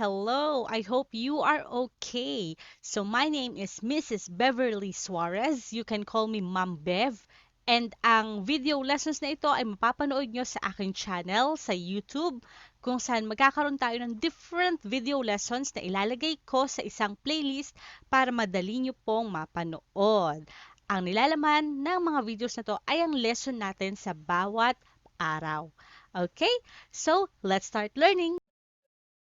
hello. I hope you are okay. So my name is Mrs. Beverly Suarez. You can call me Ma'am Bev. And ang video lessons na ito ay mapapanood nyo sa aking channel sa YouTube kung saan magkakaroon tayo ng different video lessons na ilalagay ko sa isang playlist para madali nyo pong mapanood. Ang nilalaman ng mga videos na to ay ang lesson natin sa bawat araw. Okay? So, let's start learning.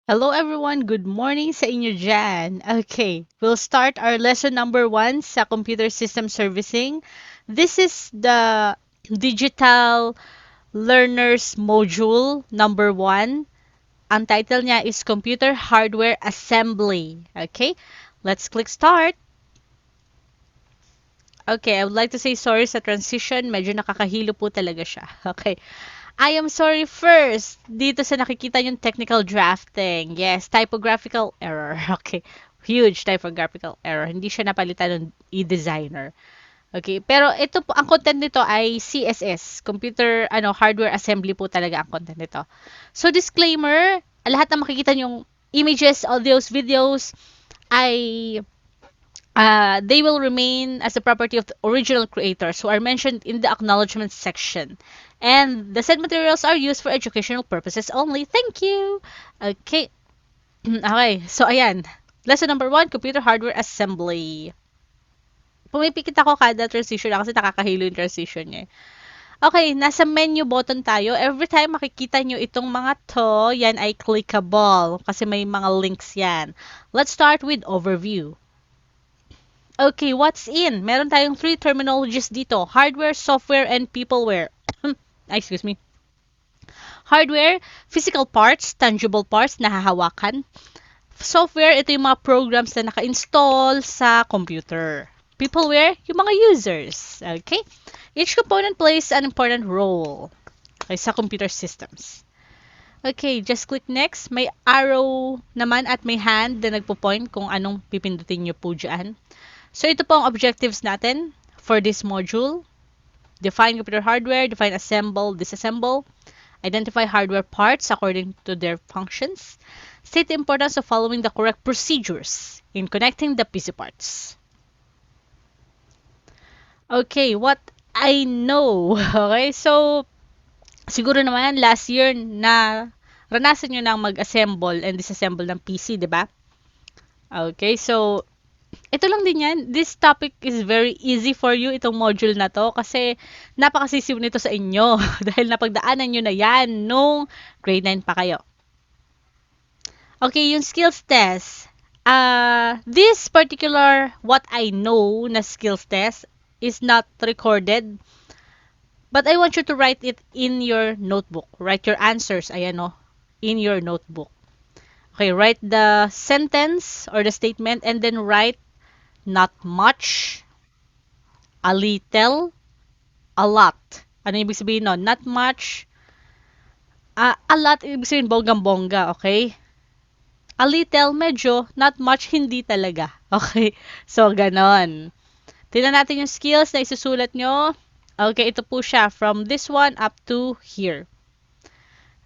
Hello everyone, good morning sa inyo dyan. Okay, we'll start our lesson number 1 sa Computer System Servicing. This is the Digital Learners Module number 1. Ang title niya is Computer Hardware Assembly. Okay, let's click start. Okay, I would like to say sorry sa transition. Medyo nakakahilo po talaga siya. Okay. I am sorry first dito sa nakikita yung technical drafting. Yes, typographical error. Okay. Huge typographical error. Hindi siya napalitan ng e-designer. Okay, pero ito po ang content nito ay CSS, hardware assembly po talaga ang content nito. So disclaimer, lahat ng makikita yung images, audios, videos ay they will remain as the property of the original creators who are mentioned in the acknowledgement section. And the said materials are used for educational purposes only. Thank you! Okay. Okay. So, ayan. Lesson number 1, Computer Hardware Assembly. Pumipikit ako kada transition kasi nakakahilo yung transition niya. Okay, nasa menu button tayo. Every time makikita nyo itong mga to, yan ay clickable kasi may mga links yan. Let's start with overview. Okay, what's in? Meron tayong 3 terminologies dito. Hardware, software, and peopleware. Excuse me. Hardware, physical parts, tangible parts, nahahawakan. Software, ito yung mga programs na naka-install sa computer. Peopleware, yung mga users. Okay? Each component plays an important role sa computer systems. Okay, just click next. May arrow naman at may hand na nagpo-point kung anong pipindutin nyo po dyan. So, ito po ang objectives natin for this module. Define computer hardware, define assemble, disassemble, identify hardware parts according to their functions, state the importance of following the correct procedures in connecting the PC parts. Okay, what I know. Okay, so, siguro naman last year na ranasan nyo nang mag-assemble and disassemble ng PC, di ba? Okay, so, ito lang din yan. This topic is very easy for you, itong module na to, kasi napakasisiw nito sa inyo dahil napagdaanan nyo na yan nung grade 9 pa kayo. Okay, yung skills test. This particular what I know na skills test is not recorded, but I want you to write it in your notebook. Write your answers, ayan o, in your notebook. Okay, write the sentence or the statement and then write not much, a little, a lot. Ano ibig sabihin nun? Not much, a lot, ibig sabihin bonggang-bongga, okay? A little, medyo, not much, hindi talaga. Okay? So, ganon. Tingnan natin yung skills na isusulat nyo. Okay, ito po siya. From this one up to here.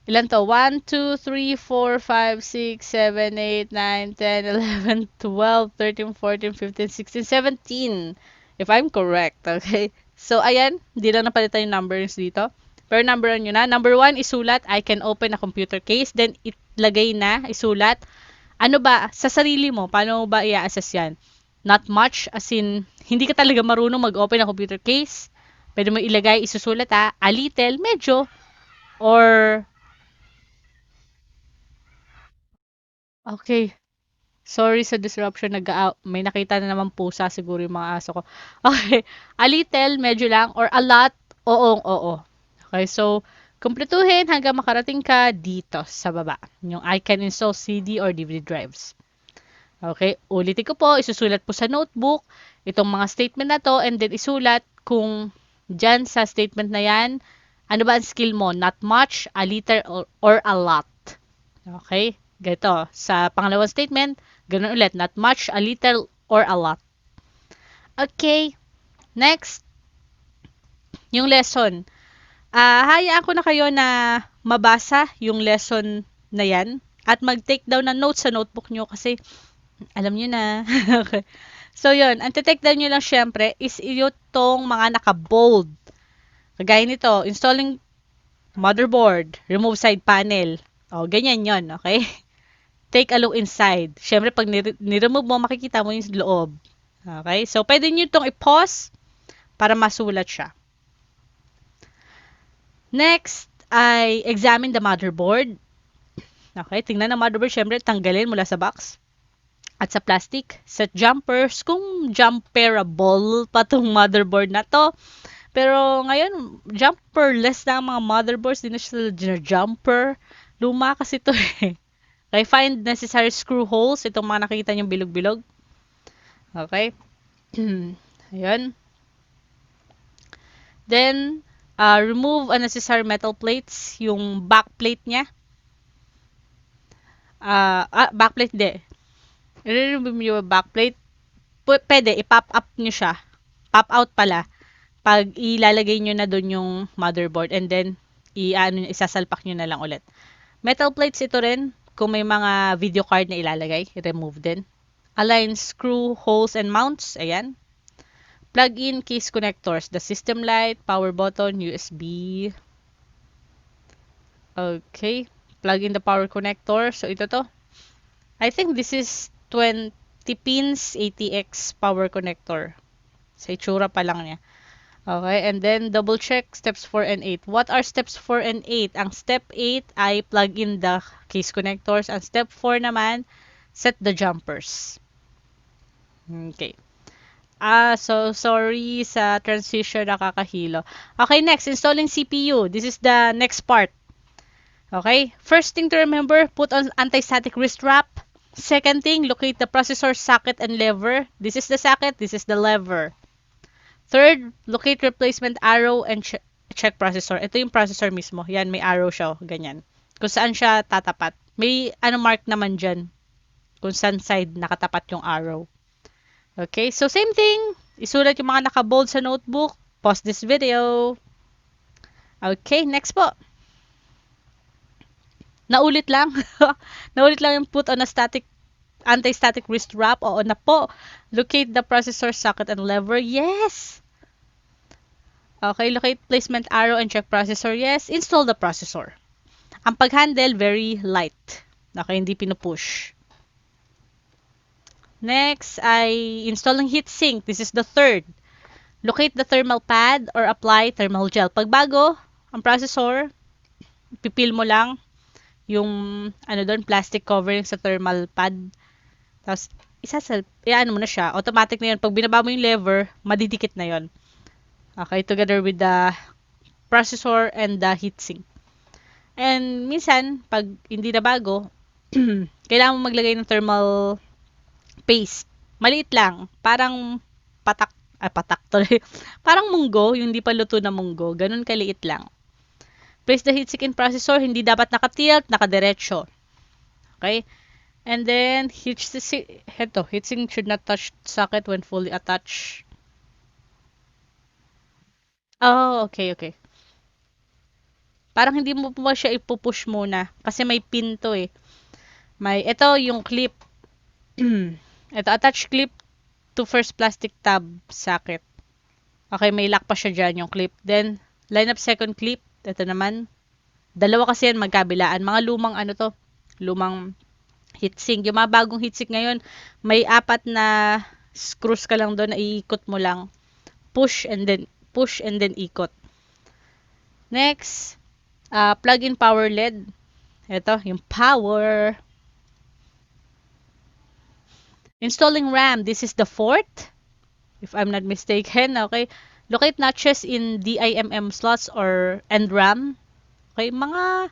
Ilan to? 1, 2, 3, 4, 5, 6, 7, 8, 9, 10, 11, 12, 13, 14, 15, 16, 17. If I'm correct, okay? So, ayan. Hindi lang napalitan yung numbers dito. Pero numberan nyo na. Number 1, isulat. I can open a computer case. Then, itlagay na. Isulat. Ano ba? Sa sarili mo, paano ba i-assess yan? Not much, as in, hindi ka talaga marunong mag-open ng computer case. Pwede mo ilagay, isusulat ha. A little, medyo, or okay. Sorry sa disruption. May nakita na naman pusa siguro yung mga aso ko. Okay. A little, medyo lang, or a lot, oo. Okay, so, kumpletuhin hanggang makarating ka dito sa baba. Yung I can install CD or DVD drives. Okay, ulitin ko po, isusulat po sa notebook itong mga statement na to and then isulat kung dyan sa statement na yan, ano ba ang skill mo? Not much, a little, or a lot. Okay? Ganito. Sa pangalawang statement, ganun ulit. Not much, a little, or a lot. Okay. Next. Yung lesson. Hayaan ko na kayo na mabasa yung lesson na yan. At mag-take down ng notes sa notebook nyo kasi alam nyo na. Okay. So, yun. Ang take down nyo lang syempre is itong mga naka-bold. Kagaya nito, installing motherboard, remove side panel. O, ganyan yon, okay? Take a look inside. Syempre, pag ni-remove mo, makikita mo yung loob. Okay? So, pwede nyo itong i-pause para masulat siya. Next, ay examine the motherboard. Okay? Tingnan ang motherboard, syempre, tanggalin mula sa box. At sa plastic, set jumpers, kung jumperable pa tong motherboard na to. Pero ngayon, jumperless na ang mga motherboards, di na sila jumper. Luma kasi to eh. Okay, find necessary screw holes. Itong mga nakikita niyong bilog-bilog. Okay. Ayan. Then, remove unnecessary metal plates. Yung back plate niya. Back plate di. I-remove yung back plate. Pwede, i-pop up nyo siya. Pop out pala. Pag ilalagay nyo na doon yung motherboard and then isasalpak nyo na lang ulit. Metal plates ito rin. Kung may mga video card na ilalagay, i-remove din. Align screw holes and mounts. Ayan. Plug-in case connectors. The system light, power button, USB. Okay. Plug in the power connector. So, ito to. I think this is 20 pins ATX power connector. Sa itsura pa lang niya. Okay, and then double check steps 4 and 8. What are steps 4 and 8? Ang step 8 ay plug in the case connectors. Ang step 4 naman, set the jumpers. Okay. So sorry sa transition, nakakahilo. Okay, next, installing CPU. This is the next part. Okay, first thing to remember, put on anti-static wrist wrap. Second thing, locate the processor socket and lever. This is the socket, this is the lever. Third, locate replacement arrow and check processor. Ito yung processor mismo. Yan, may arrow siya. Ganyan. Kung saan siya tatapat. May mark naman dyan. Kung saan side nakatapat yung arrow. Okay, so same thing. Isulat yung mga naka-bold sa notebook. Pause this video. Okay, next po. Naulit lang. Naulit lang yung put on a anti-static wrist wrap. Oo na po. Locate the processor socket and lever. Yes! Okay, locate placement arrow and check processor. Yes. Install the processor. Ang pag-handle, very light. Okay, hindi pinupush. Next ay installing heatsink. This is the third. Locate the thermal pad or apply thermal gel. Pag bago, ang processor, pipil mo lang yung plastic covering sa thermal pad. Tapos, mo na siya. Automatic na yun. Pag binaba mo yung lever, madidikit na yun. Okay, together with the processor and the heatsink. And minsan, pag hindi na bago, kailangan mo maglagay ng thermal paste. Maliit lang. Parang patak tuloy. Parang munggo, yung hindi pa luto na munggo. Ganun kaliit lang. Place the heatsink in processor. Hindi dapat nakatilt, nakadiretso. Okay? And then, heatsink should not touch socket when fully attached. Oh, okay. Parang hindi mo pa siya ipupush muna. Kasi may pin to eh. Ito yung clip. Ito, attach clip to first plastic tab socket. Okay, may lock pa siya dyan yung clip. Then, line up second clip. Ito naman. Dalawa kasi yan magkabilaan. Mga lumang heatsink. Yung mga bagong heatsink ngayon, may 4 na screws ka lang doon na iikot mo lang. Push and then ikot. Next, plug in power LED. Ito, yung power. Installing RAM. This is the fourth, if I'm not mistaken. Okay, locate notches in DIMM slots and RAM. Okay, mga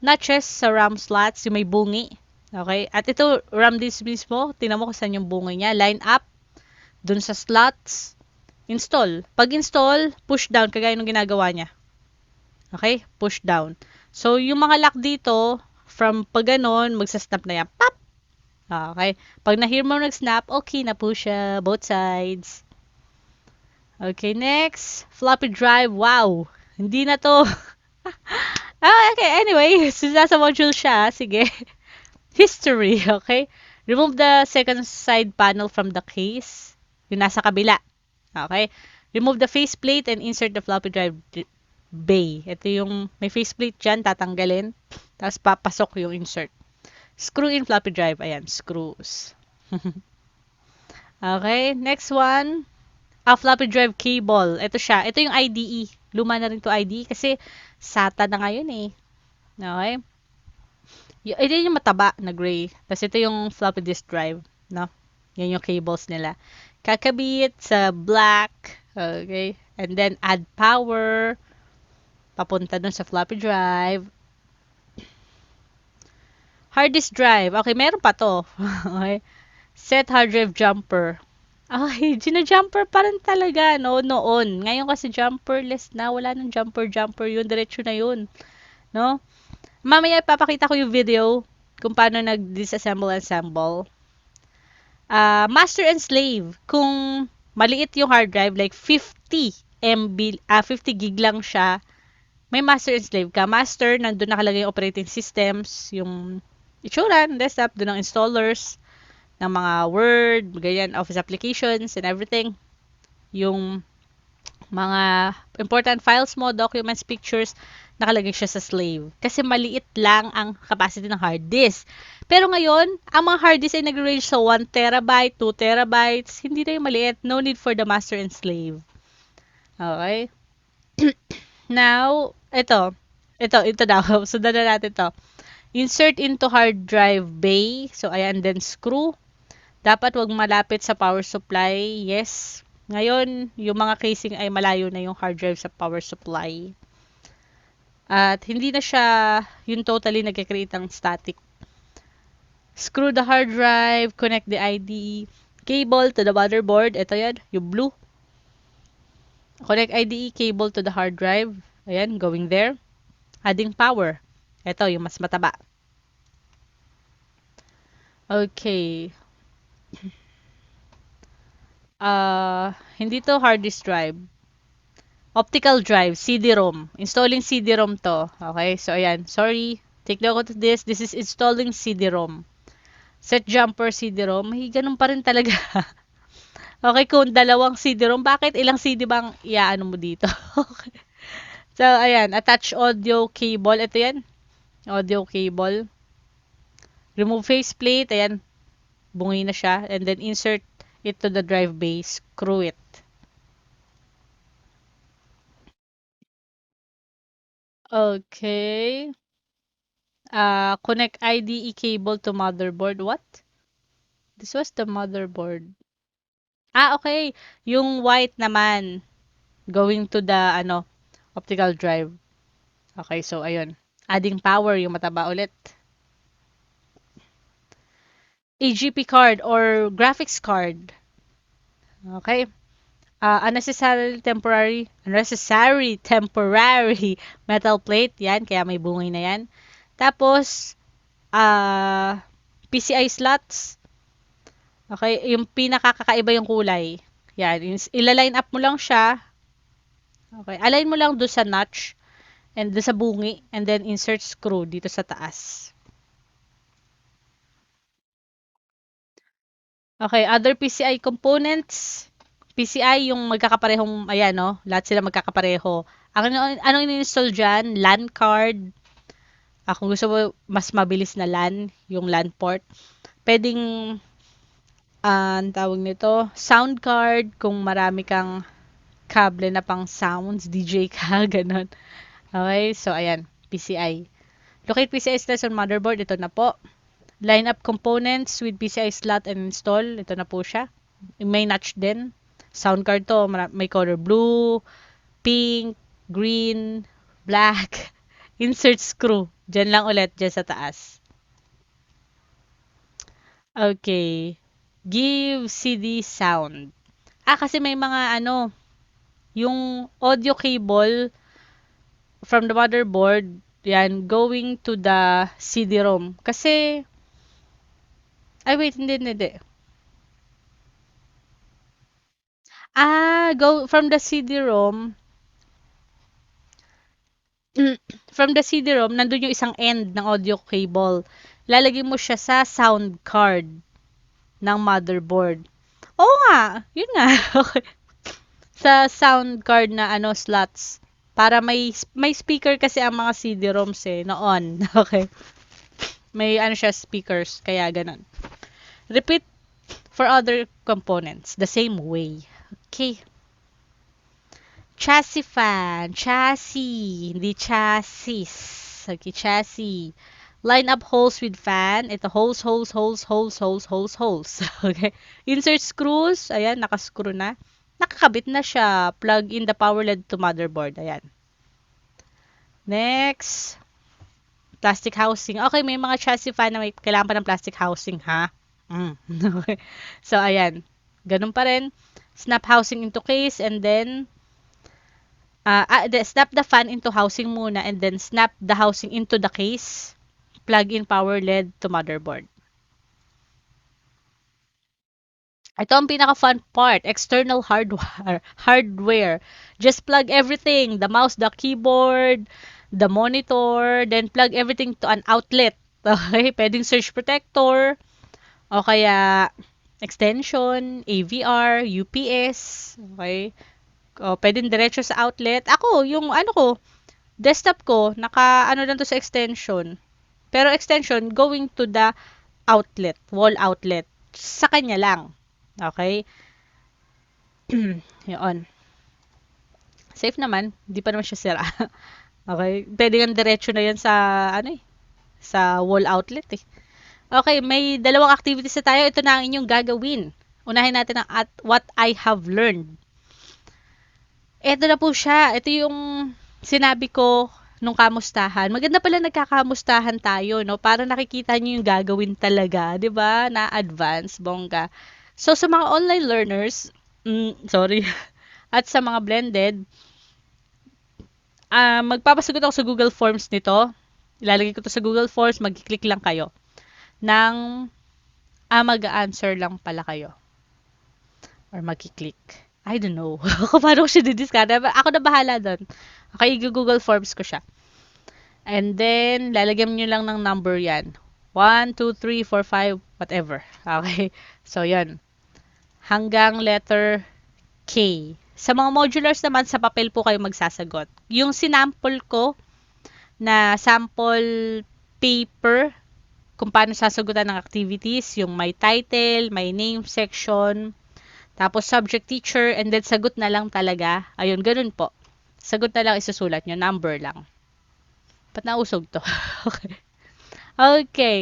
notches sa RAM slots, yung may bungi. Okay, at ito, RAM disk mismo, tingnan mo kung saan yung bungi niya. Line up, dun sa slots, install. Pag install, push down, kagaya nung ginagawa niya. Okay, push down. So, yung mga lock dito, from pag ganon, magsasnap na yan. Pop! Okay, pag na-hear mo nag-snap, okay na po siya, both sides. Okay, next, floppy drive. Wow, hindi na to. Okay, anyway, nasa module siya. Sige. History, okay? Remove the second side panel from the case. Yung nasa kabila. Okay? Remove the faceplate and insert the floppy drive bay. Ito yung may faceplate dyan, tatanggalin. Tapos papasok yung insert. Screw in floppy drive. Ayan, screws. Okay, next one. A floppy drive cable. Ito siya. Ito yung IDE. Luma na rin to IDE kasi SATA na ngayon eh. Okay? Ito yung mataba na gray. Tapos ito yung floppy disk drive. No? Yan yung cables nila. Kakabit sa black. Okay? And then add power. Papunta dun sa floppy drive. Hard disk drive. Okay, meron pa to. Okay? Set hard drive jumper. Okay, gina-jumper pa rin talaga, no? Noon. Ngayon kasi jumperless na. Wala nang jumper yun. Diretso na yun. No? Mamaya ipapakita ko yung video kung paano nag-disassemble assemble. Master and slave. Kung maliit yung hard drive, like 50 MB, 50 gig lang siya, may master and slave ka. Master, nandun nakalagay yung operating systems, yung itsura ng desktop, doon ang installers, ng mga Word, ganyan, Office applications, and everything. Yung mga important files mo, documents, pictures, nakalagay siya sa slave. Kasi maliit lang ang capacity ng hard disk. Pero ngayon, ang mga hard disk ay nag-range sa 1 terabyte, 2 terabytes. Hindi na yung maliit. No need for the master and slave. Okay? Now, ito daw. Sundan na natin to. Insert into hard drive bay. So, ayan, then screw. Dapat wag malapit sa power supply. Yes. Ngayon, yung mga casing ay malayo na yung hard drive sa power supply. At hindi na siya yung totally nag-create ng static. Screw the hard drive, connect the IDE cable to the motherboard. Ito yan, yung blue. Connect IDE cable to the hard drive. Ayan, going there. Adding power. Ito, yung mas mataba. Okay. Hindi to hard disk drive. Optical drive, CD-ROM. Installing CD-ROM to. Okay, so ayan. Sorry. Take note of this. This is installing CD-ROM. Set jumper CD-ROM. May ganun pa rin talaga. Okay, kung dalawang CD-ROM, bakit ilang CD bang iaano mo dito? Okay. So, ayan. Attach audio cable. Ito yan. Audio cable. Remove faceplate. Ayan. Bungi na siya. And then insert it to the drive bay. Screw it. Okay. Connect IDE cable to motherboard. What? This was the motherboard. Okay. Yung white naman. Going to the, optical drive. Okay, so, ayun. Adding power, yung mataba ulit. AGP card or graphics card. Okay. Unnecessary temporary metal plate. Yan, kaya may bungay na yan. Tapos, PCI slots. Okay, yung pinakakakaiba yung kulay. Yan, ila-line up mo lang siya. Okay, align mo lang doon sa notch and doon sa bungi and then insert screw dito sa taas. Okay, other PCI components. PCI yung magkakaparehong, ayan no, lahat sila magkakapareho. Ano in-install dyan? LAN card. Kung gusto mo mas mabilis na LAN, yung LAN port. Pwedeng, ang tawag nito, sound card kung marami kang kable na pang sounds, DJ ka, ganun. Okay, so ayan, PCI. Locate PCI slots on motherboard, ito na po. Line up components with PCI slot and install, ito na po siya. May notch din. Sound card to, may color blue, pink, green, black. Insert screw. Diyan lang ulit, dyan sa taas. Okay. Give CD sound. Kasi may mga yung audio cable from the motherboard, yan, going to the CD-ROM. Kasi, wait, hindi. Go from the CD-ROM, from the CD-ROM, nandun yung isang end ng audio cable. lalagay mo siya sa sound card ng motherboard. Oo nga, yun nga. Okay. Sa sound card na slots. Para may speaker kasi ang mga CD-ROMs noon. Okay. May siya speakers, kaya ganun. Repeat for other components the same way. Okay. Chassis fan. Chassis. Hindi chassis. Okay, chassis. Line up holes with fan. Ito, holes, holes, holes, holes, holes, holes, holes. Okay. Insert screws. Ayan, nakascrew na. Nakakabit na siya. Plug in the power lead to motherboard. Ayan. Next. Plastic housing. Okay, may mga chassis fan na may kailangan pa ng plastic housing, ha? Okay. So, ayan. Ganun pa rin. Snap housing into case and then snap the fan into housing muna and then snap the housing into the case. Plug in power lead to motherboard. Ito ang pinaka-fun part, external hardware. Just plug everything, the mouse, the keyboard, the monitor, then plug everything to an outlet. Okay, pwedeng surge protector, o kaya extension, AVR, UPS, okay? O, pwedeng diretso sa outlet. Ako, yung desktop ko, lang to sa extension. Pero extension, going to the outlet, wall outlet. Sa kanya lang. Okay? Yun. Safe naman. Hindi pa naman siya sira. Okay? Pwede nga diretso na yan sa, sa wall outlet eh. Okay, may dalawang activities na tayo. Ito na ang inyong gagawin. Unahin natin ang at what I have learned. Ito na po siya. Ito yung sinabi ko nung kamustahan. Maganda pala nagkakamustahan tayo, no? Para nakikita niyo yung gagawin talaga, 'di ba? Na advance, bongga. So sa mga online learners, sorry, at sa mga blended, magpapasagot ako sa Google Forms nito. Ilalagay ko to sa Google Forms, mag-click lang kayo. Nang mag-answer lang pala kayo. Or mag-click. I don't know. Kung paano ko siya didiscard. Ako na bahala doon. Okay, Google Forms ko siya. And then, lalagyan nyo lang ng number yan. 1, 2, 3, 4, 5, whatever. Okay? So, yan. Hanggang letter K. Sa mga modulars naman, sa papel po kayo magsasagot. Yung sinample ko na sample paper, kung paano sasagutan ng activities, yung may title, may name section, tapos subject teacher, and then sagot na lang talaga. Ayun, ganun po. Sagot na lang isusulat nyo, number lang. Ba't nausog to? Okay. Okay.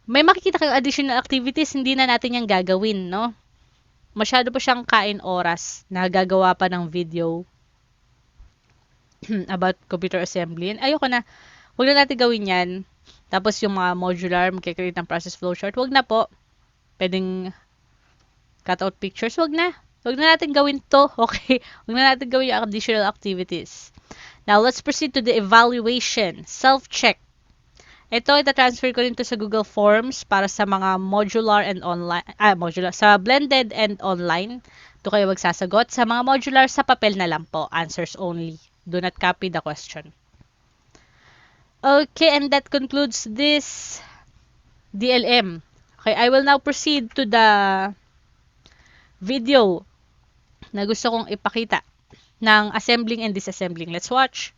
May makikita kayong additional activities, hindi na natin yung gagawin, no? Masyado pa siyang kain oras na gagawa pa ng video about computer assembly. Ayoko na. Huwag na natin gawin yan. Tapos yung mga modular, magkakreate ng process flowchart. Huwag na po. Pwedeng cutout pictures. Huwag na. Huwag na natin gawin to. Okay? Huwag na natin gawin yung additional activities. Now, let's proceed to the evaluation. Self-check. Ito, ita-transfer ko rin to sa Google Forms para sa mga modular and online, sa blended and online. Ito kayo magsasagot. Sa mga modular, sa papel na lang po. Answers only. Do not copy the question. Okay, and that concludes this DLM. Okay, I will now proceed to the video na gusto kong ipakita ng assembling and disassembling. Let's watch.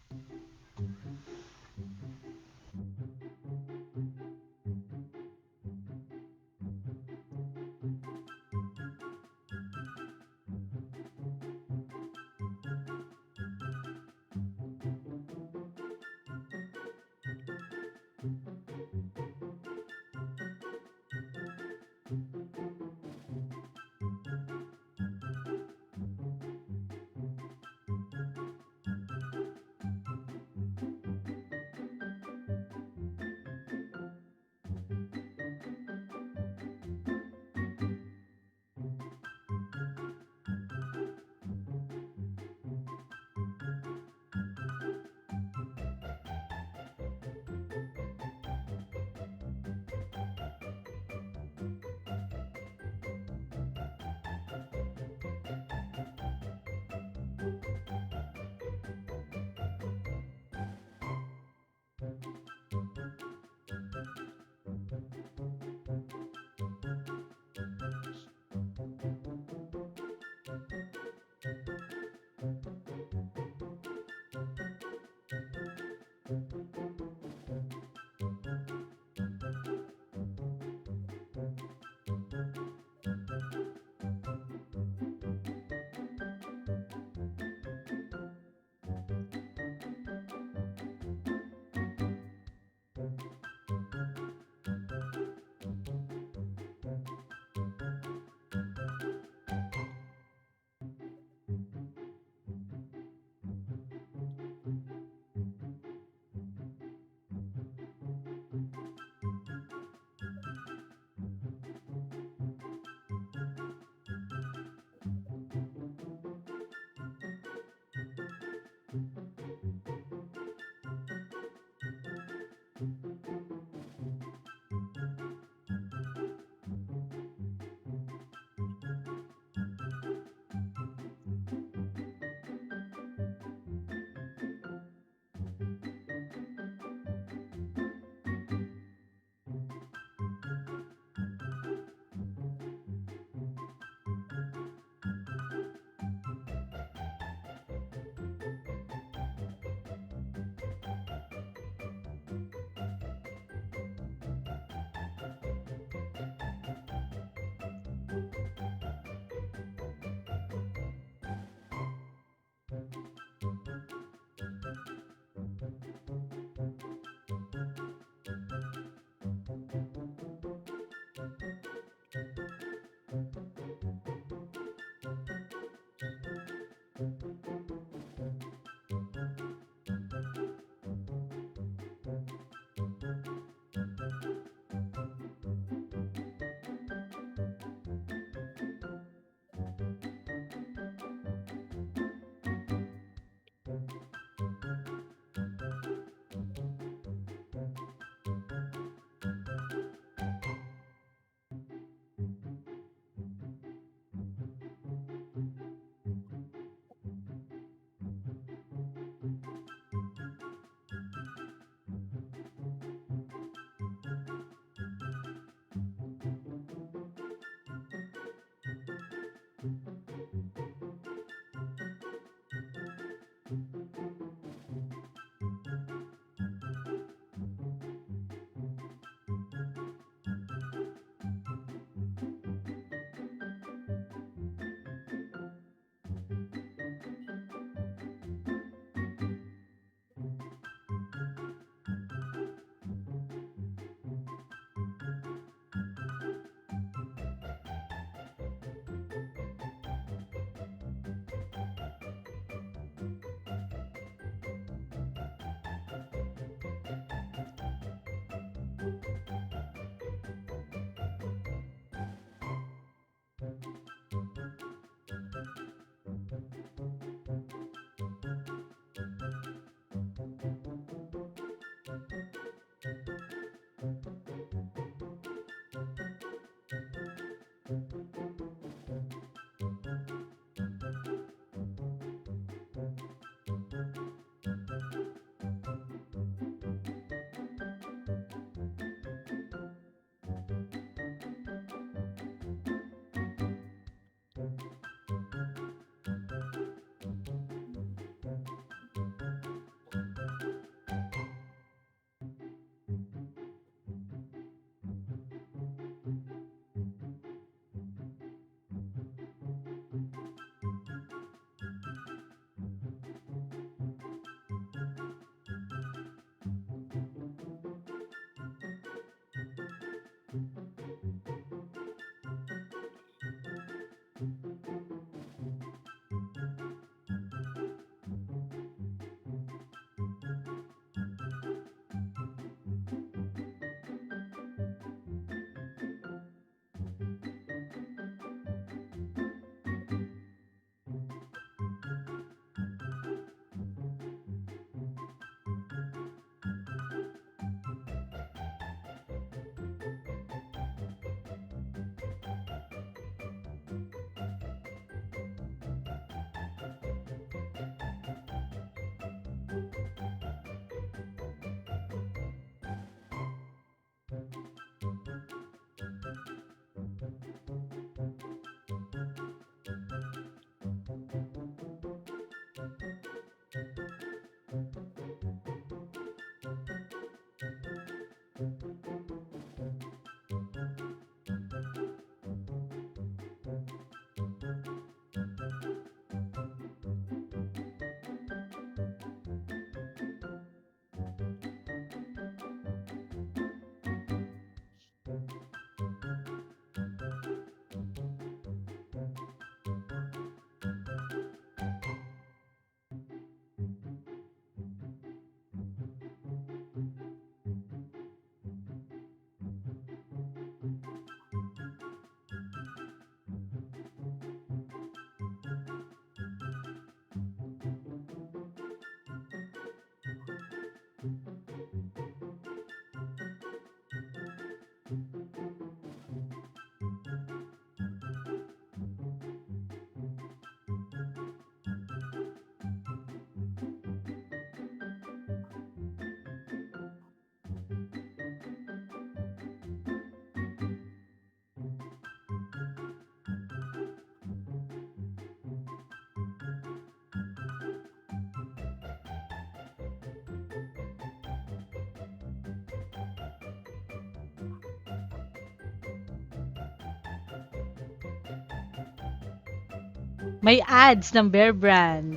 May ads ng Bear Brand.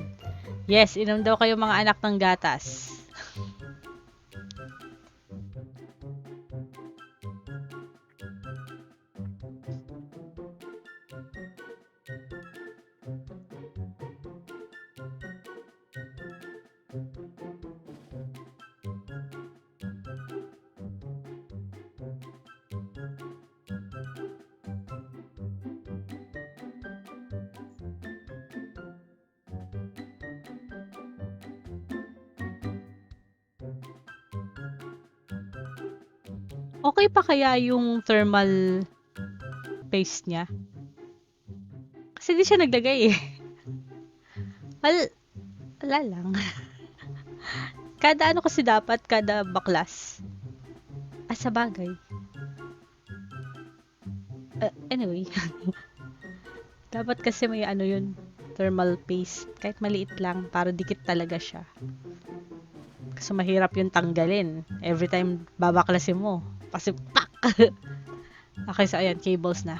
Yes, inom daw kayo mga anak ng gatas. Okay pa kaya yung thermal paste niya? Kasi di siya naglagay eh. Wala lang. Kada ano kasi dapat, kada baklas. Sa bagay. Anyway. Dapat kasi may ano yun, thermal paste. Kahit maliit lang, para dikit talaga siya. Kasi mahirap yung tanggalin. Every time babaklasin mo. Kasi pak! Okay, so ayan, cables na.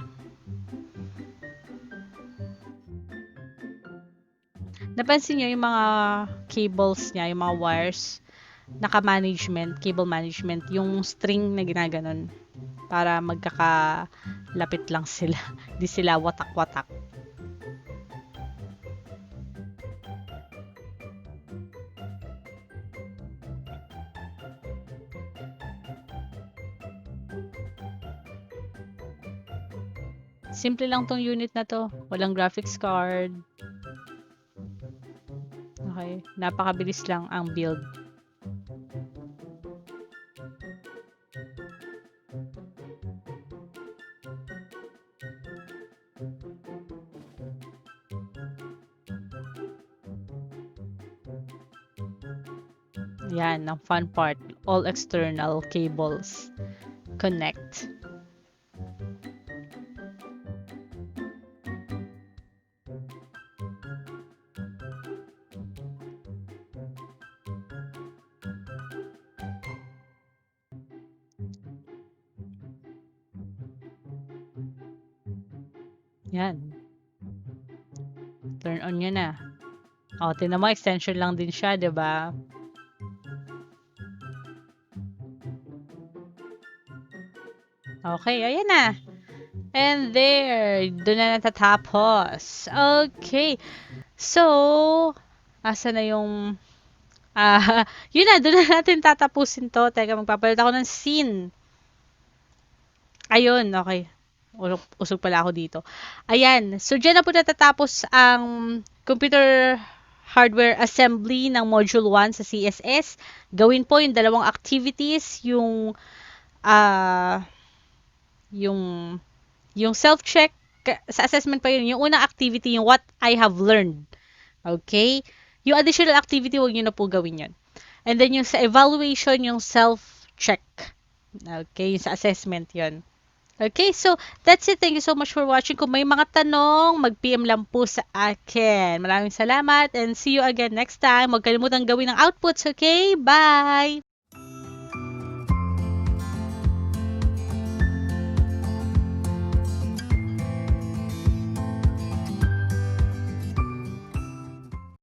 Napansin nyo yung mga cables niya, yung mga wires, naka-management, cable management, yung string na ginaganon para magkakalapit lang sila. Di sila watak-watak. Simple lang tong unit na to. Walang graphics card. Okay. Napakabilis lang ang build. Yan, ang fun part. All external cables connect. Yan. Turn on nyo na. O, tinan mo, extension lang din siya, 'di ba? Okay, ayan na. And there, doon na natatapos. Okay. So, asa na yung yun na, doon na natin tatapusin to. Teka, magpapalit ako ng scene. Ayun, okay. Usog pala ako dito. Ayan. So, dyan na po natatapos ang computer hardware assembly ng Module 1 sa CSS. Gawin po yung dalawang activities, yung self-check, sa assessment pa yun. Yung unang activity, yung what I have learned. Okay? Yung additional activity, huwag nyo na po gawin yun. And then yung sa evaluation, yung self-check. Okay? Yung sa assessment yun. Okay, so that's it. Thank you so much for watching. Kung may mga tanong, mag-PM lang po sa akin. Maraming salamat and see you again next time. Huwag kalimutang gawin ang outputs, okay? Bye!